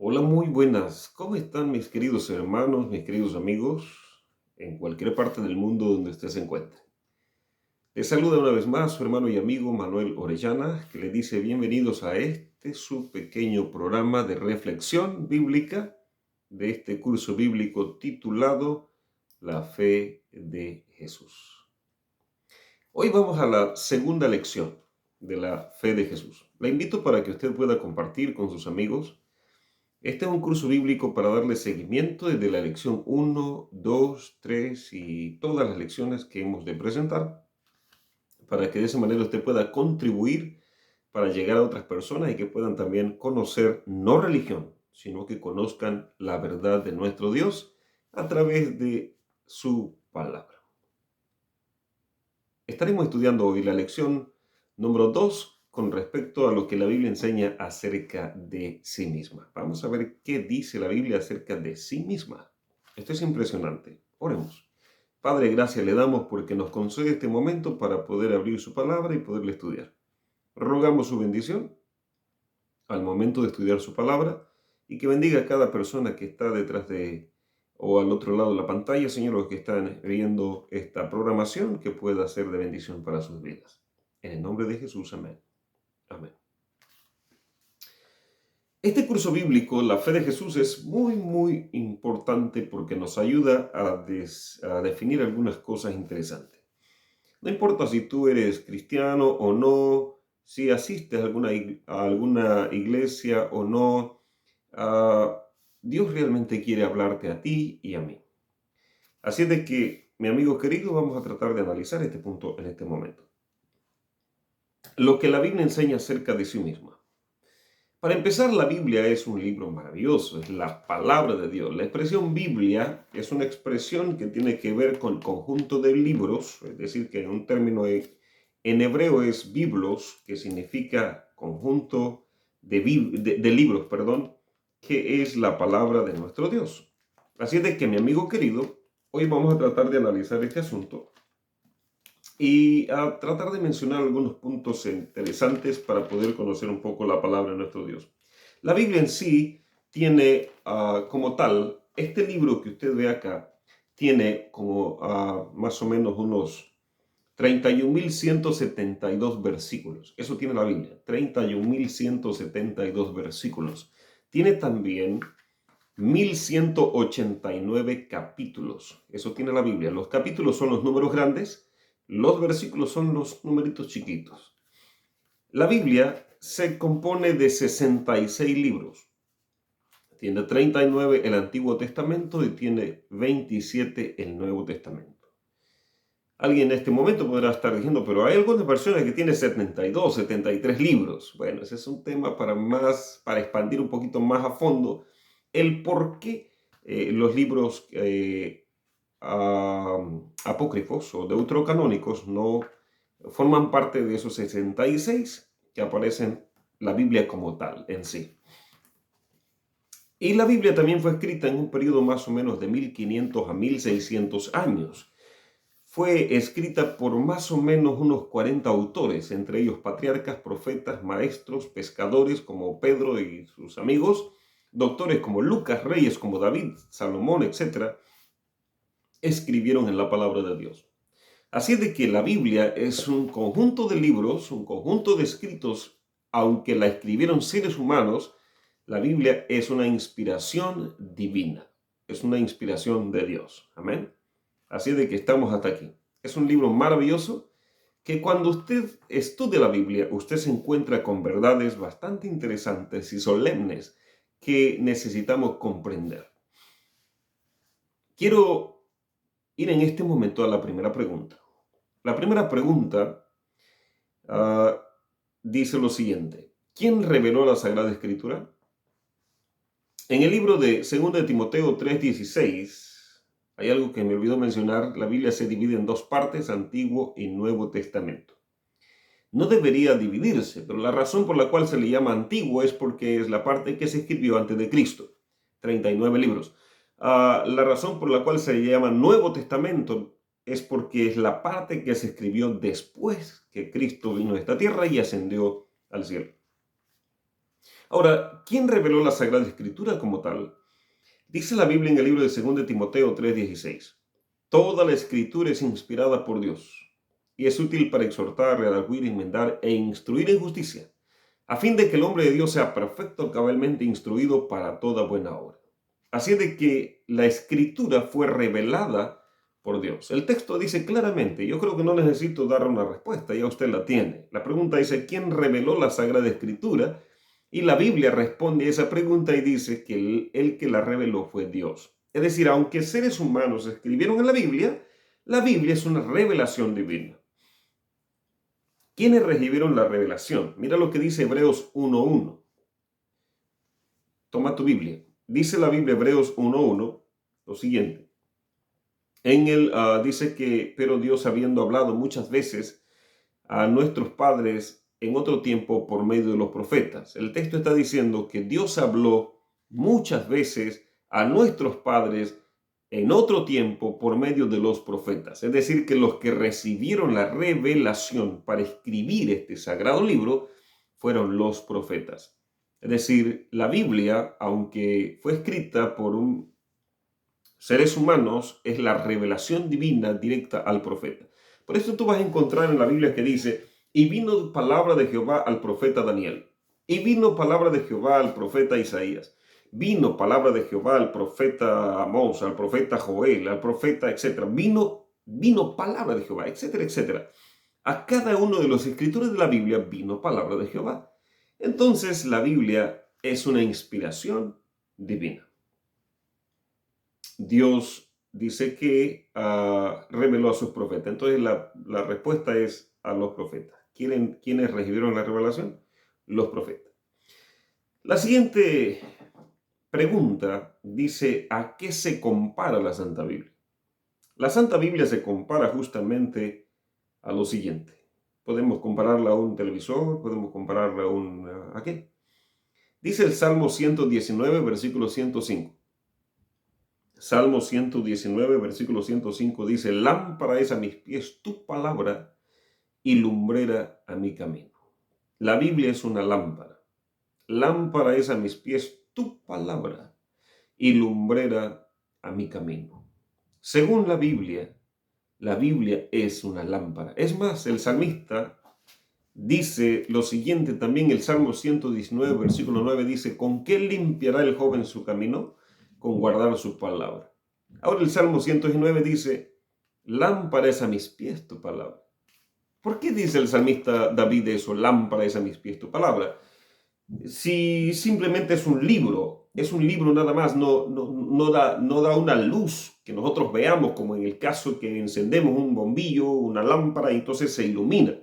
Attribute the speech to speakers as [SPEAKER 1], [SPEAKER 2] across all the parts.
[SPEAKER 1] Hola, muy buenas. ¿Cómo están mis queridos hermanos, mis queridos amigos, en cualquier parte del mundo donde usted se encuentre? Les saluda una vez más su hermano y amigo Manuel Orellana, que le dice bienvenidos a este su pequeño programa de reflexión bíblica de este curso bíblico titulado La fe de Jesús. Hoy vamos a la segunda lección de la fe de Jesús. La invito para que usted pueda compartir con sus amigos. Este es un curso bíblico para darle seguimiento desde la lección 1, 2, 3 y todas las lecciones que hemos de presentar, para que de esa manera usted pueda contribuir para llegar a otras personas y que puedan también conocer no religión, sino que conozcan la verdad de nuestro Dios a través de su palabra. Estaremos estudiando hoy la lección número 2 con respecto a lo que la Biblia enseña acerca de sí misma. Vamos a ver qué dice la Biblia acerca de sí misma. Esto es impresionante. Oremos. Padre, gracias le damos porque nos concede este momento para poder abrir su palabra y poderla estudiar. Rogamos su bendición al momento de estudiar su palabra y que bendiga a cada persona que está detrás de o al otro lado de la pantalla, Señor, los que están viendo esta programación, que pueda ser de bendición para sus vidas. En el nombre de Jesús, amén. Amén. Este curso bíblico, la fe de Jesús, es muy importante porque nos ayuda a definir algunas cosas interesantes. No importa si tú eres cristiano o no, si asistes a alguna iglesia o no, Dios realmente quiere hablarte a ti y a mí. Así es de que, mi amigo querido, vamos a tratar de analizar este punto en este momento. Lo que la Biblia enseña acerca de sí misma. Para empezar, la Biblia es un libro maravilloso, es la palabra de Dios. La expresión Biblia es una expresión que tiene que ver con el conjunto de libros, es decir, que en un término en hebreo es biblos, que significa conjunto de libros, que es la palabra de nuestro Dios. Así es de que, mi amigo querido, hoy vamos a tratar de analizar este asunto y a tratar de mencionar algunos puntos interesantes para poder conocer un poco la palabra de nuestro Dios. La Biblia en sí tiene como tal, este libro que usted ve acá, tiene como más o menos unos 31.172 versículos. Eso tiene la Biblia, 31.172 versículos. Tiene también 1.189 capítulos. Eso tiene la Biblia. Los capítulos son los números grandes, los versículos son los numeritos chiquitos. La Biblia se compone de 66 libros. Tiene 39 el Antiguo Testamento y tiene 27 el Nuevo Testamento. Alguien en este momento podrá estar diciendo, pero hay algunas versiones que tienen 72, 73 libros. Bueno, ese es un tema para expandir un poquito más a fondo el por qué los libros apócrifos o deuterocanónicos no forman parte de esos 66 que aparecen la Biblia como tal en sí. Y la Biblia también fue escrita en un periodo más o menos de 1500 a 1600 años. Fue escrita por más o menos unos 40 autores, entre ellos patriarcas, profetas, maestros, pescadores como Pedro y sus amigos, doctores como Lucas, reyes como David, Salomón, etc., escribieron en la palabra de Dios. Así de que la Biblia es un conjunto de libros, un conjunto de escritos, aunque la escribieron seres humanos, la Biblia es una inspiración divina, es una inspiración de Dios. Amén. Así de que estamos hasta aquí. Es un libro maravilloso que cuando usted estudia la Biblia, usted se encuentra con verdades bastante interesantes y solemnes que necesitamos comprender. Quiero ir en este momento a la primera pregunta. La primera pregunta dice lo siguiente: ¿quién reveló la Sagrada Escritura? En el libro de 2 de Timoteo 3:16 hay algo que me olvidó mencionar. La Biblia se divide en dos partes, Antiguo y Nuevo Testamento. No debería dividirse, pero la razón por la cual se le llama Antiguo es porque es la parte que se escribió antes de Cristo, 39 libros. La razón por la cual se le llama Nuevo Testamento es porque es la parte que se escribió después que Cristo vino a esta tierra y ascendió al cielo. Ahora, ¿quién reveló la Sagrada Escritura como tal? Dice la Biblia en el libro de 2 de Timoteo 3:16. Toda la Escritura es inspirada por Dios y es útil para exhortar, redarguir, enmendar e instruir en justicia, a fin de que el hombre de Dios sea perfecto, cabalmente instruido para toda buena obra. Así de que la Escritura fue revelada por Dios. El texto dice claramente, yo creo que no necesito dar una respuesta, ya usted la tiene. La pregunta dice, ¿quién reveló la Sagrada Escritura? Y la Biblia responde a esa pregunta y dice que el que la reveló fue Dios. Es decir, aunque seres humanos escribieron en la Biblia es una revelación divina. ¿Quiénes recibieron la revelación? Mira lo que dice Hebreos 1:1. Toma tu Biblia. Dice la Biblia, Hebreos 1:1, lo siguiente. Dice que, pero Dios, habiendo hablado muchas veces a nuestros padres en otro tiempo por medio de los profetas. El texto está diciendo que Dios habló muchas veces a nuestros padres en otro tiempo por medio de los profetas. Es decir, que los que recibieron la revelación para escribir este sagrado libro fueron los profetas. Es decir, la Biblia, aunque fue escrita por seres humanos, es la revelación divina directa al profeta. Por eso tú vas a encontrar en la Biblia que dice, y vino palabra de Jehová al profeta Daniel, y vino palabra de Jehová al profeta Isaías, vino palabra de Jehová al profeta Amós, al profeta Joel, al profeta, etc. Vino palabra de Jehová, etcétera, etcétera. A cada uno de los escritores de la Biblia vino palabra de Jehová. Entonces la Biblia es una inspiración divina. Dios dice que reveló a sus profetas. Entonces la respuesta es a los profetas. ¿Quiénes recibieron la revelación? Los profetas. La siguiente pregunta dice, ¿a qué se compara la Santa Biblia? La Santa Biblia se compara justamente a lo siguiente. Podemos compararla a un televisor, podemos compararla ¿a qué? Dice el Salmo 119, versículo 105. Salmo 119, versículo 105 dice, lámpara es a mis pies tu palabra y lumbrera a mi camino. La Biblia es una lámpara. Lámpara es a mis pies tu palabra y lumbrera a mi camino. Según la Biblia es una lámpara. Es más, el salmista dice lo siguiente también, el Salmo 119, versículo 9 dice, ¿con qué limpiará el joven su camino? Con guardar su palabra. Ahora el Salmo 119 dice, lámpara es a mis pies tu palabra. ¿Por qué dice el salmista David eso? Lámpara es a mis pies tu palabra. Si simplemente es un libro nada más, no da una luz que nosotros veamos, como en el caso que encendemos un bombillo, una lámpara, y entonces se ilumina.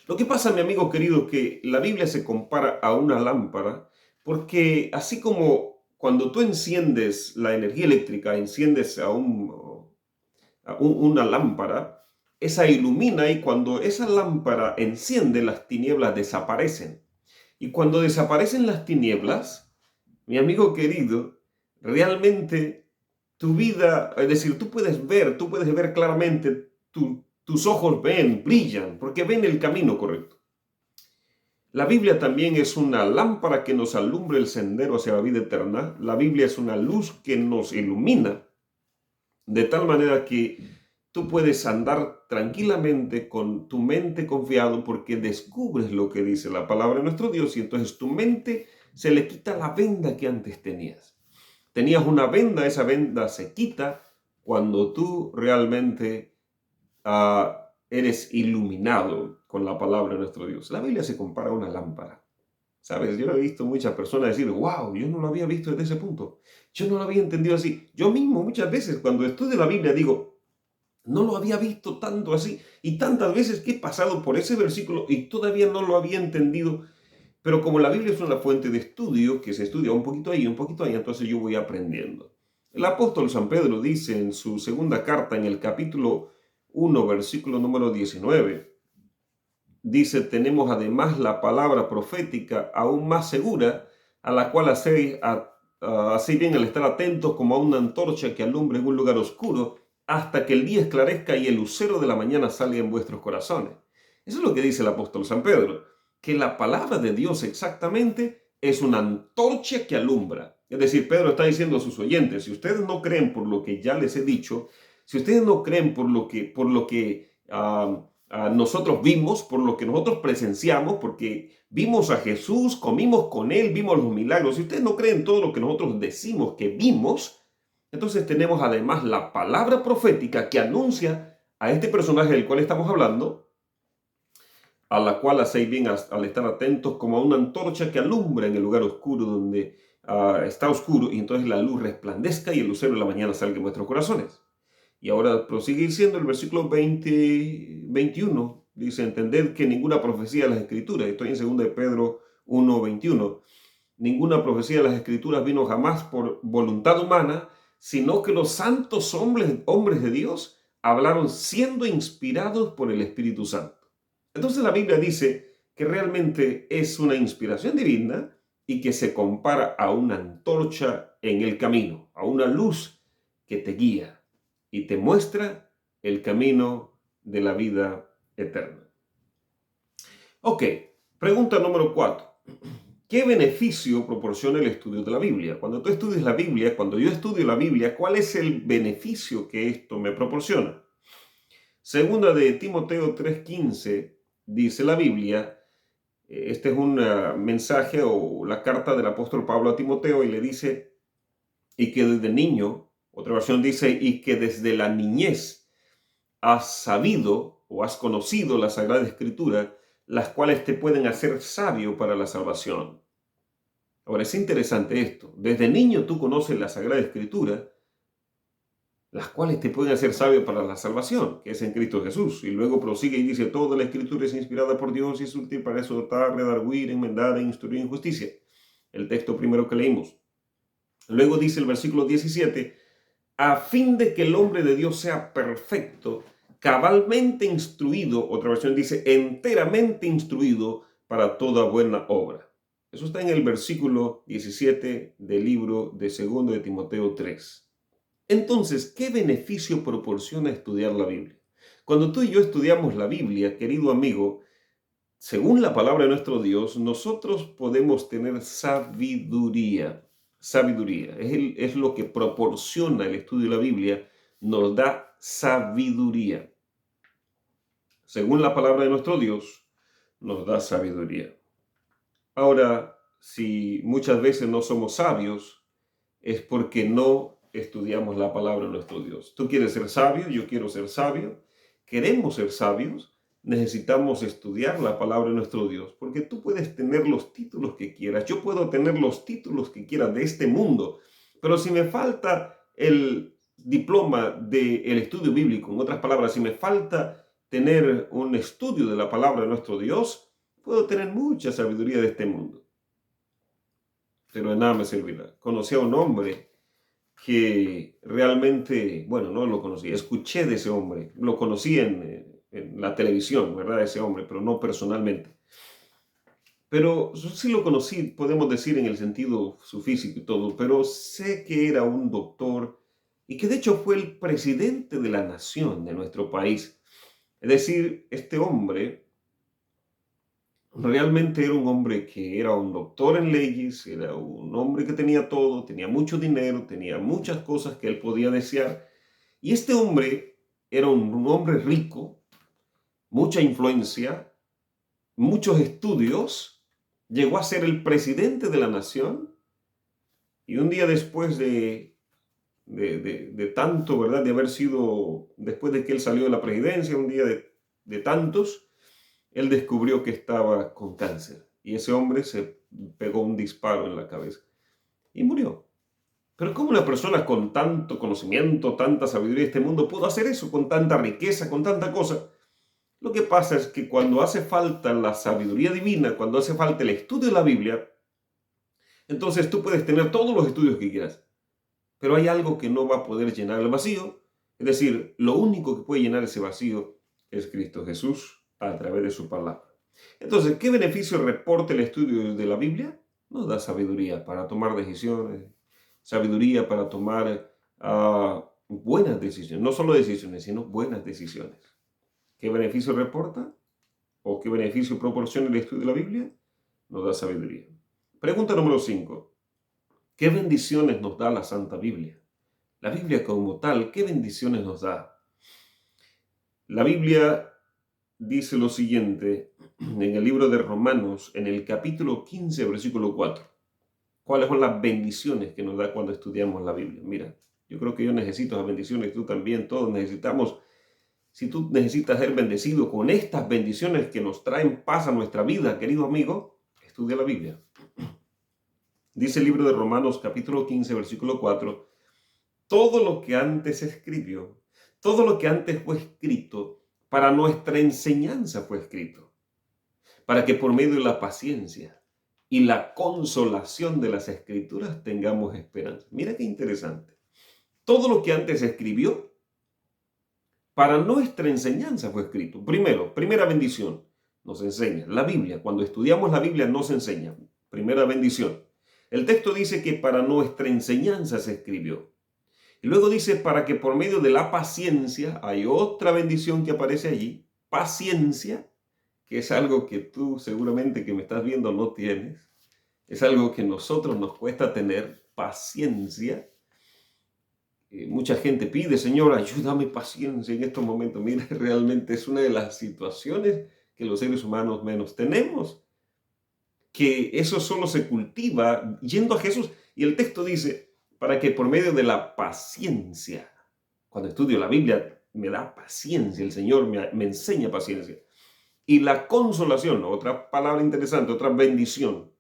[SPEAKER 1] Lo que pasa, mi amigo querido, que la Biblia se compara a una lámpara, porque así como cuando tú enciendes la energía eléctrica, enciendes una lámpara, esa ilumina, y cuando esa lámpara enciende, las tinieblas desaparecen. Y cuando desaparecen las tinieblas, mi amigo querido, realmente tu vida, es decir, tú puedes ver claramente, tus ojos brillan, porque ven el camino correcto. La Biblia también es una lámpara que nos alumbra el sendero hacia la vida eterna. La Biblia es una luz que nos ilumina, de tal manera que tú puedes andar tranquilamente con tu mente confiado, porque descubres lo que dice la palabra de nuestro Dios, y entonces tu mente se le quita la venda que antes tenías. Tenías una venda, esa venda se quita cuando tú realmente eres iluminado con la palabra de nuestro Dios. La Biblia se compara a una lámpara. ¿Sabes? Yo he visto muchas personas decir, wow, yo no lo había visto desde ese punto. Yo no lo había entendido así. Yo mismo muchas veces cuando estudio la Biblia digo, no lo había visto tanto así. Y tantas veces que he pasado por ese versículo y todavía no lo había entendido. Pero como la Biblia es una fuente de estudio, que se estudia un poquito ahí, entonces yo voy aprendiendo. El apóstol San Pedro dice en su segunda carta, en el capítulo 1, versículo número 19, dice, tenemos además la palabra profética aún más segura, a la cual así bien al estar atentos como a una antorcha que alumbra en un lugar oscuro, hasta que el día esclarezca y el lucero de la mañana salga en vuestros corazones. Eso es lo que dice el apóstol San Pedro. que la palabra de Dios exactamente es una antorcha que alumbra. Es decir, Pedro está diciendo a sus oyentes, si ustedes no creen por lo que ya les he dicho, si ustedes no creen por lo que nosotros vimos, por lo que nosotros presenciamos, porque vimos a Jesús, comimos con él, vimos los milagros, si ustedes no creen todo lo que nosotros decimos que vimos, entonces tenemos además la palabra profética que anuncia a este personaje del cual estamos hablando, a la cual hacéis bien al estar atentos como a una antorcha que alumbra en el lugar oscuro donde está oscuro, y entonces la luz resplandezca y el lucero de la mañana salga en vuestros corazones. Y ahora prosigue diciendo el versículo 21, dice, entended que ninguna profecía de las Escrituras, estoy en 2 de Pedro 1:21, ninguna profecía de las Escrituras vino jamás por voluntad humana, sino que los santos hombres de Dios hablaron siendo inspirados por el Espíritu Santo. Entonces la Biblia dice que realmente es una inspiración divina y que se compara a una antorcha en el camino, a una luz que te guía y te muestra el camino de la vida eterna. Ok, pregunta número 4. ¿Qué beneficio proporciona el estudio de la Biblia? Cuando tú estudias la Biblia, cuando yo estudio la Biblia, ¿cuál es el beneficio que esto me proporciona? Segunda de Timoteo 3:15 dice la Biblia, este es un mensaje o la carta del apóstol Pablo a Timoteo, y le dice, y que desde niño, otra versión dice, y que desde la niñez has sabido o has conocido la Sagrada Escritura, las cuales te pueden hacer sabio para la salvación. Ahora, es interesante esto. Desde niño tú conoces la Sagrada Escritura, las cuales te pueden hacer sabio para la salvación, que es en Cristo Jesús. Y luego prosigue y dice, toda la Escritura es inspirada por Dios y es útil para exhortar, redarguir, enmendar e instruir en justicia. El texto primero que leímos. Luego dice el versículo 17, a fin de que el hombre de Dios sea perfecto, cabalmente instruido, otra versión dice, enteramente instruido para toda buena obra. Eso está en el versículo 17 del libro de 2 de Timoteo 3. Entonces, ¿qué beneficio proporciona estudiar la Biblia? Cuando tú y yo estudiamos la Biblia, querido amigo, según la palabra de nuestro Dios, nosotros podemos tener sabiduría. Sabiduría es lo que proporciona el estudio de la Biblia, nos da sabiduría. Según la palabra de nuestro Dios, nos da sabiduría. Ahora, si muchas veces no somos sabios, es porque no estudiamos la palabra de nuestro Dios. Tú quieres ser sabio, yo quiero ser sabio, queremos ser sabios, necesitamos estudiar la palabra de nuestro Dios, porque tú puedes tener los títulos que quieras, yo puedo tener los títulos que quiera de este mundo, pero si me falta el diploma del estudio bíblico, en otras palabras, si me falta tener un estudio de la palabra de nuestro Dios, puedo tener mucha sabiduría de este mundo, pero de nada me servirá. Conocí a un hombre que realmente, bueno, no lo conocí, escuché de ese hombre, lo conocí en la televisión, ¿verdad? Ese hombre, pero no personalmente. Pero sí lo conocí, podemos decir, en el sentido su físico y todo, pero sé que era un doctor y que de hecho fue el presidente de la nación de nuestro país. Es decir, este hombre realmente era un hombre que era un doctor en leyes, era un hombre que tenía todo, tenía mucho dinero, tenía muchas cosas que él podía desear. Y este hombre era un hombre rico, mucha influencia, muchos estudios, llegó a ser el presidente de la nación, y un día después de tanto, ¿verdad? De haber sido, después de que él salió de la presidencia, un día de tantos, él descubrió que estaba con cáncer. Y ese hombre se pegó un disparo en la cabeza y murió. Pero ¿cómo una persona con tanto conocimiento, tanta sabiduría de este mundo pudo hacer eso, con tanta riqueza, con tanta cosa? Lo que pasa es que cuando hace falta la sabiduría divina, cuando hace falta el estudio de la Biblia, entonces tú puedes tener todos los estudios que quieras, pero hay algo que no va a poder llenar el vacío. Es decir, lo único que puede llenar ese vacío es Cristo Jesús a través de su palabra. Entonces, ¿qué beneficio reporta el estudio de la Biblia? Nos da sabiduría para tomar decisiones, sabiduría para tomar buenas decisiones, no solo decisiones, sino buenas decisiones. ¿Qué beneficio reporta? ¿O qué beneficio proporciona el estudio de la Biblia? Nos da sabiduría. Pregunta número 5. ¿Qué bendiciones nos da la Santa Biblia? La Biblia como tal, ¿qué bendiciones nos da? La Biblia dice lo siguiente en el libro de Romanos, en el capítulo 15, versículo 4. ¿Cuáles son las bendiciones que nos da cuando estudiamos la Biblia? Mira, yo creo que yo necesito las bendiciones, tú también, todos necesitamos. Si tú necesitas ser bendecido con estas bendiciones que nos traen paz a nuestra vida, querido amigo, estudia la Biblia. Dice el libro de Romanos, capítulo 15, versículo 4, todo lo que antes escribió, todo lo que antes fue escrito, para nuestra enseñanza fue escrito, para que por medio de la paciencia y la consolación de las Escrituras tengamos esperanza. Mira qué interesante. Todo lo que antes escribió, para nuestra enseñanza fue escrito. Primera bendición, nos enseña. La Biblia, cuando estudiamos la Biblia nos enseña. Primera bendición. El texto dice que para nuestra enseñanza se escribió. Y luego dice para que por medio de la paciencia, hay otra bendición que aparece allí, paciencia, que es algo que tú seguramente que me estás viendo no tienes. Es algo que a nosotros nos cuesta tener, paciencia. Mucha gente pide, Señor, ayúdame paciencia en estos momentos. Mira, realmente es una de las situaciones que los seres humanos menos tenemos. Que eso solo se cultiva yendo a Jesús. Y el texto dice, para que por medio de la paciencia, cuando estudio la Biblia, me da paciencia, el Señor me enseña paciencia. Y la consolación, otra palabra interesante, otra bendición.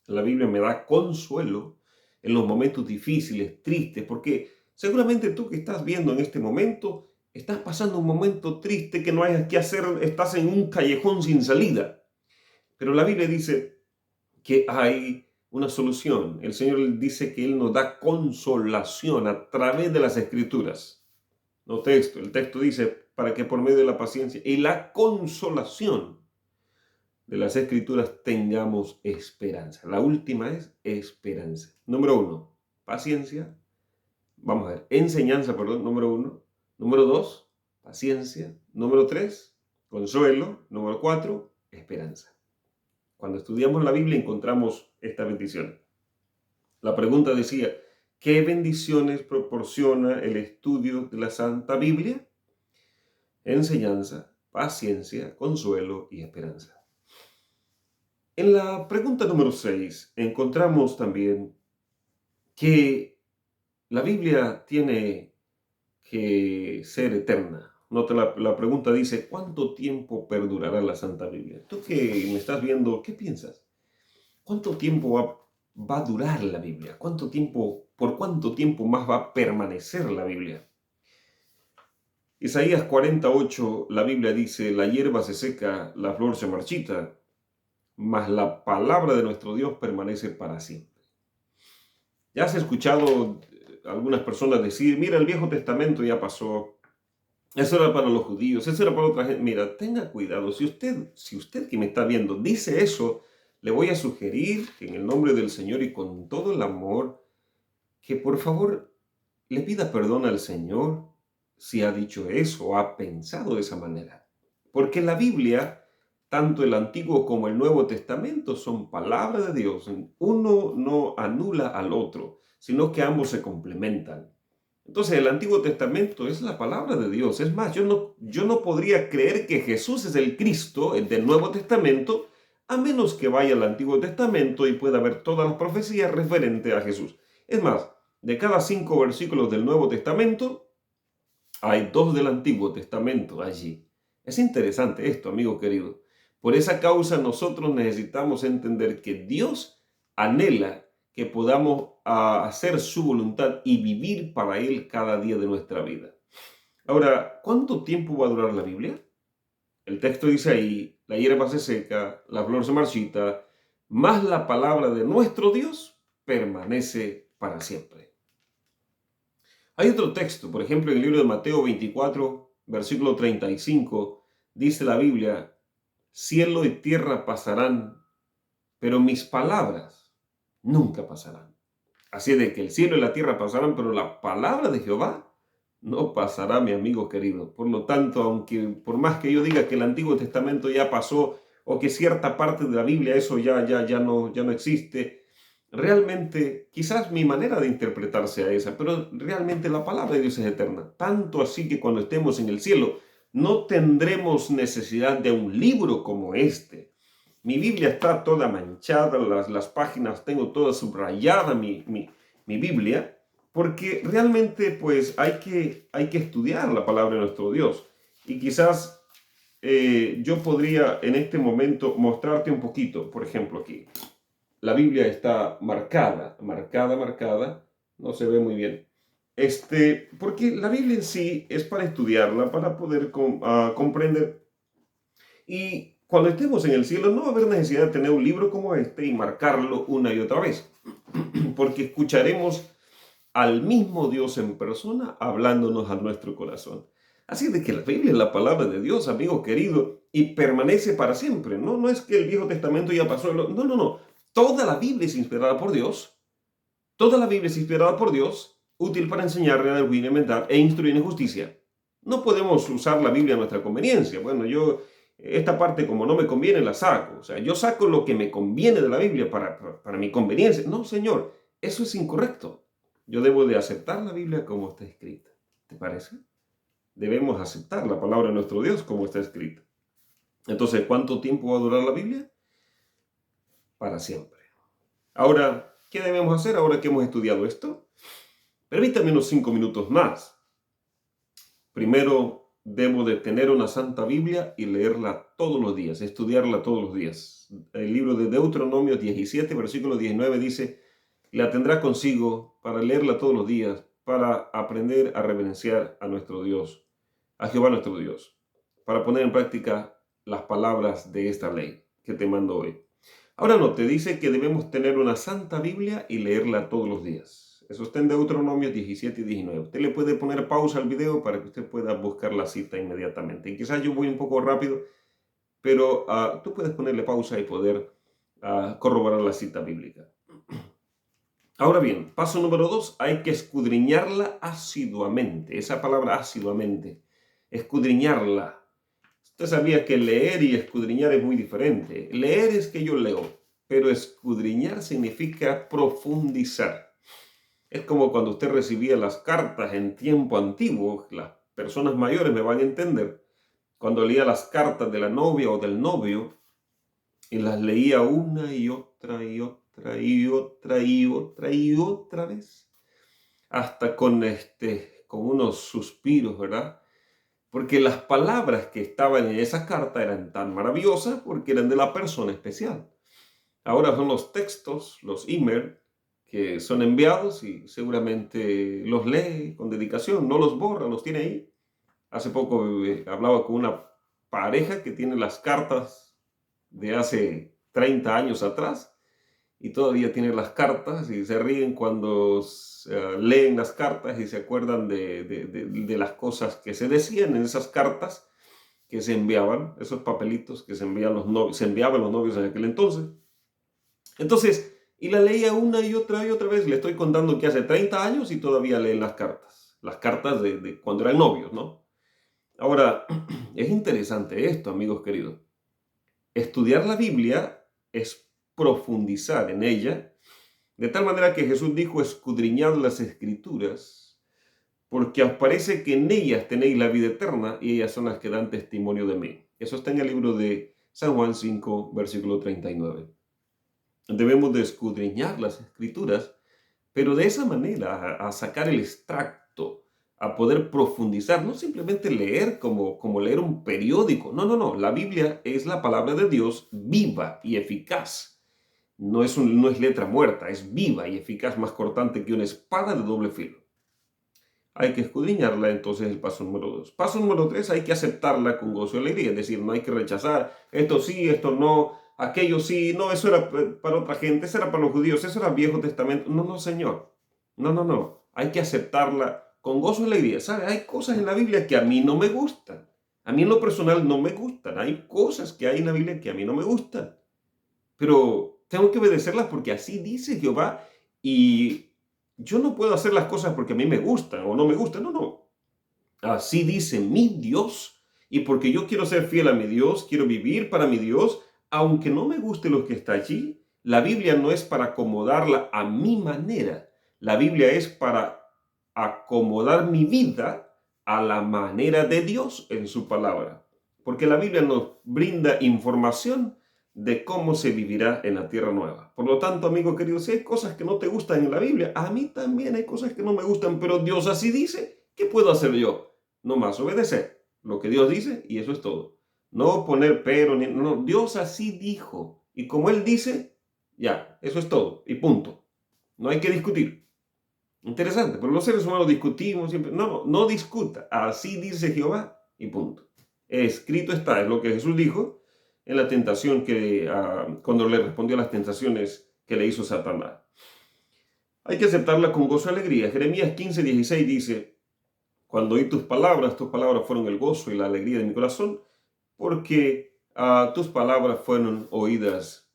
[SPEAKER 1] La Biblia me da consuelo en los momentos difíciles, tristes, porque seguramente tú que estás viendo en este momento, estás pasando un momento triste que no hayas que hacer, estás en un callejón sin salida. Pero la Biblia dice que hay una solución. El Señor dice que Él nos da consolación a través de las Escrituras. No texto. El texto dice para que por medio de la paciencia y la consolación de las Escrituras tengamos esperanza. La última es esperanza. Número 1, paciencia. Vamos a ver, enseñanza, perdón, número 1. Número 2, paciencia. Número 3, consuelo. Número 4, esperanza. Cuando estudiamos la Biblia encontramos esta bendición. La pregunta decía, ¿qué bendiciones proporciona el estudio de la Santa Biblia? Enseñanza, paciencia, consuelo y esperanza. En la pregunta número 6 encontramos también que la Biblia tiene que ser eterna. Nota, la pregunta dice, ¿cuánto tiempo perdurará la Santa Biblia? Tú que me estás viendo, ¿qué piensas? ¿Cuánto tiempo va a durar la Biblia? ¿Por cuánto tiempo más va a permanecer la Biblia? Isaías 48, la Biblia dice, la hierba se seca, la flor se marchita, mas la palabra de nuestro Dios permanece para siempre. Ya has escuchado algunas personas decir, mira, el Viejo Testamento ya pasó, eso era para los judíos, eso era para otra gente. Mira, tenga cuidado, si usted que me está viendo dice eso, le voy a sugerir que en el nombre del Señor y con todo el amor, que por favor le pida perdón al Señor si ha dicho eso o ha pensado de esa manera. Porque la Biblia, tanto el Antiguo como el Nuevo Testamento, son palabra de Dios. Uno no anula al otro, sino que ambos se complementan. Entonces el Antiguo Testamento es la palabra de Dios. Es más, yo no podría creer que Jesús es el Cristo, el del Nuevo Testamento, a menos que vaya al Antiguo Testamento y pueda ver todas las profecías referentes a Jesús. Es más, de cada 5 versículos del Nuevo Testamento, hay 2 del Antiguo Testamento allí. Es interesante esto, amigo querido. Por esa causa nosotros necesitamos entender que Dios anhela que podamos hacer su voluntad y vivir para Él cada día de nuestra vida. Ahora, ¿cuánto tiempo va a durar la Biblia? El texto dice ahí, la hierba se seca, la flor se marchita, mas la palabra de nuestro Dios permanece para siempre. Hay otro texto, por ejemplo, en el libro de Mateo 24, versículo 35, dice la Biblia, cielo y tierra pasarán, pero mis palabras nunca pasarán. Así de que el cielo y la tierra pasarán, pero la palabra de Jehová No pasará, mi amigo querido. Por lo tanto, aunque por más que yo diga que el Antiguo Testamento ya pasó o que cierta parte de la Biblia eso ya no existe, realmente quizás mi manera de interpretar sea esa, pero realmente la palabra de Dios es eterna. Tanto así que cuando estemos en el cielo no tendremos necesidad de un libro como este. Mi Biblia está toda manchada, las páginas tengo toda subrayada mi Biblia, porque realmente pues hay que estudiar la palabra de nuestro Dios. Y quizás yo podría en este momento mostrarte un poquito, por ejemplo aquí. La Biblia está marcada, no se ve muy bien. Porque la Biblia en sí es para estudiarla, para poder comprender. Y cuando estemos en el cielo no va a haber necesidad de tener un libro como este y marcarlo una y otra vez, porque escucharemos al mismo Dios en persona hablándonos a nuestro corazón. Así de que la Biblia es la palabra de Dios, amigo querido, y permanece para siempre. No, no es que el Viejo Testamento ya pasó. No. Toda la Biblia es inspirada por Dios. Toda la Biblia es inspirada por Dios, útil para enseñar, redarguir, inventar e instruir en justicia. No podemos usar la Biblia a nuestra conveniencia. Bueno, esta parte como no me conviene la saco. O sea, yo saco lo que me conviene de la Biblia para mi conveniencia. No, Señor, eso es incorrecto. Yo debo de aceptar la Biblia como está escrita. ¿Te parece? Debemos aceptar la palabra de nuestro Dios como está escrita. Entonces, ¿cuánto tiempo va a durar la Biblia? Para siempre. Ahora, ¿qué debemos hacer ahora que hemos estudiado esto? Permítame unos 5 minutos más. Primero, debo de tener una Santa Biblia y leerla todos los días, estudiarla todos los días. El libro de Deuteronomio 17, versículo 19 dice, la tendrá consigo para leerla todos los días, para aprender a reverenciar a nuestro Dios, a Jehová nuestro Dios, para poner en práctica las palabras de esta ley que te mando hoy. Ahora no, te dice que debemos tener una Santa Biblia y leerla todos los días. Eso está en Deuteronomio 17 y 19. Usted le puede poner pausa al video para que usted pueda buscar la cita inmediatamente. Y quizás yo voy un poco rápido, pero tú puedes ponerle pausa y poder corroborar la cita bíblica. Ahora bien, paso número 2, hay que escudriñarla asiduamente. Esa palabra asiduamente, escudriñarla. Usted sabía que leer y escudriñar es muy diferente. Leer es que yo leo, pero escudriñar significa profundizar. Es como cuando usted recibía las cartas en tiempo antiguo, las personas mayores me van a entender, cuando leía las cartas de la novia o del novio y las leía una y otra y otra y otra y otra y otra vez, hasta con unos suspiros, ¿verdad? Porque las palabras que estaban en esa carta eran tan maravillosas porque eran de la persona especial. Ahora son los textos, los email, que son enviados y seguramente los lee con dedicación, no los borra, los tiene ahí. Hace poco hablaba con una pareja que tiene las cartas de hace 30 años atrás y todavía tiene las cartas y se ríen cuando leen las cartas y se acuerdan de las cosas que se decían en esas cartas que se enviaban, esos papelitos que se enviaban los novios en aquel entonces. Entonces, y la leía una y otra vez. Le estoy contando que hace 30 años y todavía leen las cartas de cuando eran novios, ¿no? Ahora, es interesante esto, amigos queridos. Estudiar la Biblia es profundizar en ella, de tal manera que Jesús dijo, escudriñad las Escrituras, porque os parece que en ellas tenéis la vida eterna y ellas son las que dan testimonio de mí. Eso está en el libro de San Juan 5, versículo 39. Debemos de escudriñar las Escrituras, pero de esa manera a sacar el extracto, a poder profundizar, no simplemente leer como leer un periódico. No. La Biblia es la palabra de Dios viva y eficaz. No es letra muerta, es viva y eficaz, más cortante que una espada de doble filo. Hay que escudriñarla, entonces el paso número 2. Paso número 3, hay que aceptarla con gozo y alegría. Es decir, no hay que rechazar, esto sí, esto no, aquello sí, no, eso era para otra gente, eso era para los judíos, eso era Viejo Testamento. No, Señor. No. Hay que aceptarla con gozo y alegría. ¿Sabe? Hay cosas en la Biblia que a mí no me gustan. A mí en lo personal no me gustan. Hay cosas que hay en la Biblia que a mí no me gustan. Pero tengo que obedecerlas porque así dice Jehová y yo no puedo hacer las cosas porque a mí me gustan o no me gustan. No. así dice mi Dios, y porque yo quiero ser fiel a mi Dios, quiero vivir para mi Dios, aunque no me guste lo que está allí, la Biblia no es para acomodarla a mi manera. La Biblia es para acomodar mi vida a la manera de Dios en su palabra. Porque la Biblia nos brinda información de cómo se vivirá en la tierra nueva. Por lo tanto, amigo querido, si hay cosas que no te gustan en la Biblia, a mí también hay cosas que no me gustan, pero Dios así dice, ¿qué puedo hacer yo? No más obedecer lo que Dios dice y eso es todo. No poner pero, no, Dios así dijo. Y como Él dice, ya, eso es todo y punto. No hay que discutir. Interesante, pero los seres humanos discutimos siempre. No, no discuta. Así dice Jehová y punto. Escrito está, es lo que Jesús dijo en la tentación que, cuando le respondió a las tentaciones que le hizo Satanás. Hay que aceptarla con gozo y alegría. Jeremías 15:16 dice, cuando oí tus palabras fueron el gozo y la alegría de mi corazón, porque tus palabras fueron oídas,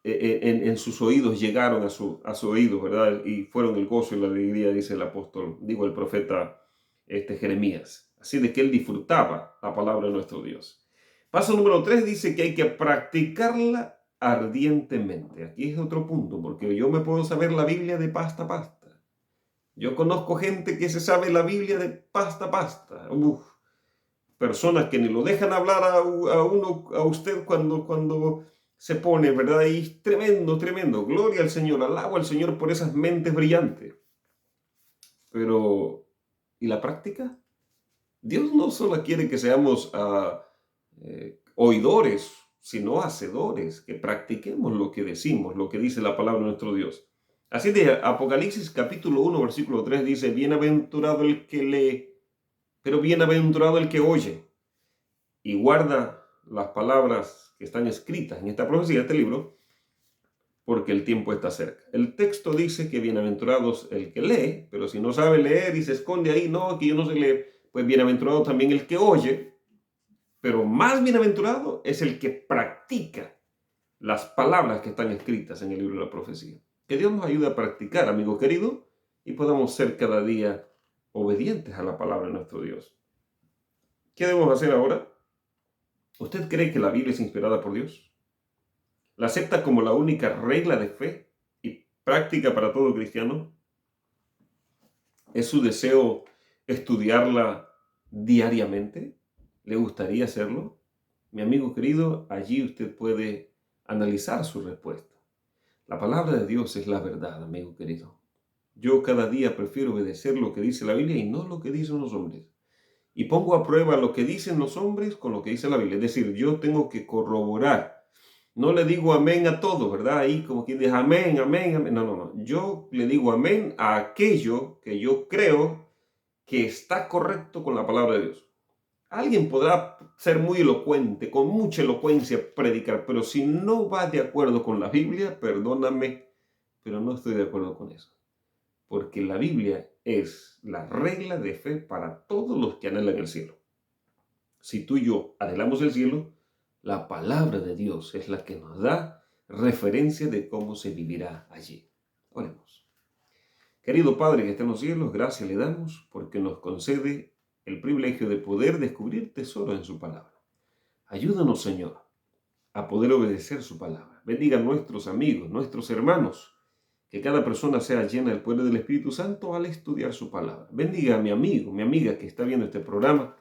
[SPEAKER 1] en sus oídos llegaron a su oído, ¿verdad? Y fueron el gozo y la alegría, dice el apóstol, digo el profeta Jeremías. Así de que él disfrutaba la palabra de nuestro Dios. Paso número 3 dice que hay que practicarla ardientemente. Aquí es otro punto, porque yo me puedo saber la Biblia de pasta a pasta. Yo conozco gente que se sabe la Biblia de pasta a pasta. Uf, personas que ni lo dejan hablar a usted cuando se pone, ¿verdad? Y es tremendo, tremendo. Gloria al Señor, alabo al Señor por esas mentes brillantes. Pero, ¿y la práctica? Dios no solo quiere que seamos oidores, sino hacedores, que practiquemos lo que decimos, lo que dice la palabra de nuestro Dios. Así de Apocalipsis capítulo 1, versículo 3 dice, bienaventurado el que lee, pero bienaventurado el que oye y guarda las palabras que están escritas en esta profecía, este libro, porque el tiempo está cerca. El texto dice que bienaventurados el que lee, pero si no sabe leer y se esconde ahí, no, que yo no sé leer, pues bienaventurado también el que oye, pero más bienaventurado es el que practica las palabras que están escritas en el libro de la profecía. Que Dios nos ayude a practicar, amigo querido, y podamos ser cada día obedientes a la palabra de nuestro Dios. ¿Qué debemos hacer ahora? ¿Usted cree que la Biblia es inspirada por Dios? ¿La acepta como la única regla de fe y práctica para todo cristiano? ¿Es su deseo estudiarla diariamente? ¿Le gustaría hacerlo? Mi amigo querido, allí usted puede analizar su respuesta. La palabra de Dios es la verdad, amigo querido. Yo cada día prefiero obedecer lo que dice la Biblia y no lo que dicen los hombres. Y pongo a prueba lo que dicen los hombres con lo que dice la Biblia. Es decir, yo tengo que corroborar. No le digo amén a todo, ¿verdad? Ahí como quien dice amén, amén, amén. No, no, no. Yo le digo amén a aquello que yo creo que está correcto con la palabra de Dios. Alguien podrá ser muy elocuente, con mucha elocuencia predicar, pero si no va de acuerdo con la Biblia, perdóname, pero no estoy de acuerdo con eso. Porque la Biblia es la regla de fe para todos los que anhelan el cielo. Si tú y yo anhelamos el cielo, la palabra de Dios es la que nos da referencia de cómo se vivirá allí. Oremos. Querido Padre que está en los cielos, gracias le damos porque nos concede el privilegio de poder descubrir tesoro en su palabra. Ayúdanos, Señor, a poder obedecer su palabra. Bendiga a nuestros amigos, nuestros hermanos, que cada persona sea llena del poder del Espíritu Santo al estudiar su palabra. Bendiga a mi amigo, mi amiga que está viendo este programa,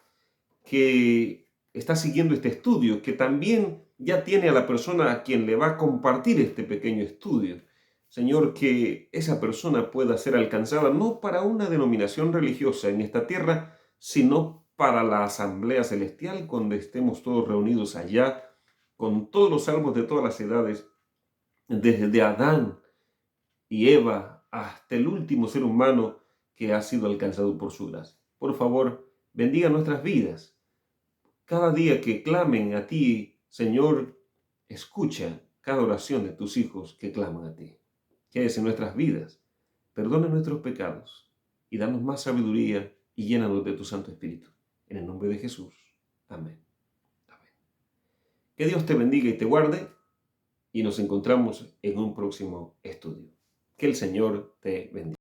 [SPEAKER 1] que está siguiendo este estudio, que también ya tiene a la persona a quien le va a compartir este pequeño estudio. Señor, que esa persona pueda ser alcanzada no para una denominación religiosa en esta tierra, sino para la asamblea celestial, cuando estemos todos reunidos allá, con todos los salvos de todas las edades, desde Adán y Eva hasta el último ser humano que ha sido alcanzado por su gracia. Por favor, bendiga nuestras vidas. Cada día que clamen a ti, Señor, escucha cada oración de tus hijos que claman a ti. Quédese en nuestras vidas, perdona nuestros pecados y danos más sabiduría y llénanos de tu Santo Espíritu. En el nombre de Jesús. Amén. Amén. Que Dios te bendiga y te guarde y nos encontramos en un próximo estudio. Que el Señor te bendiga.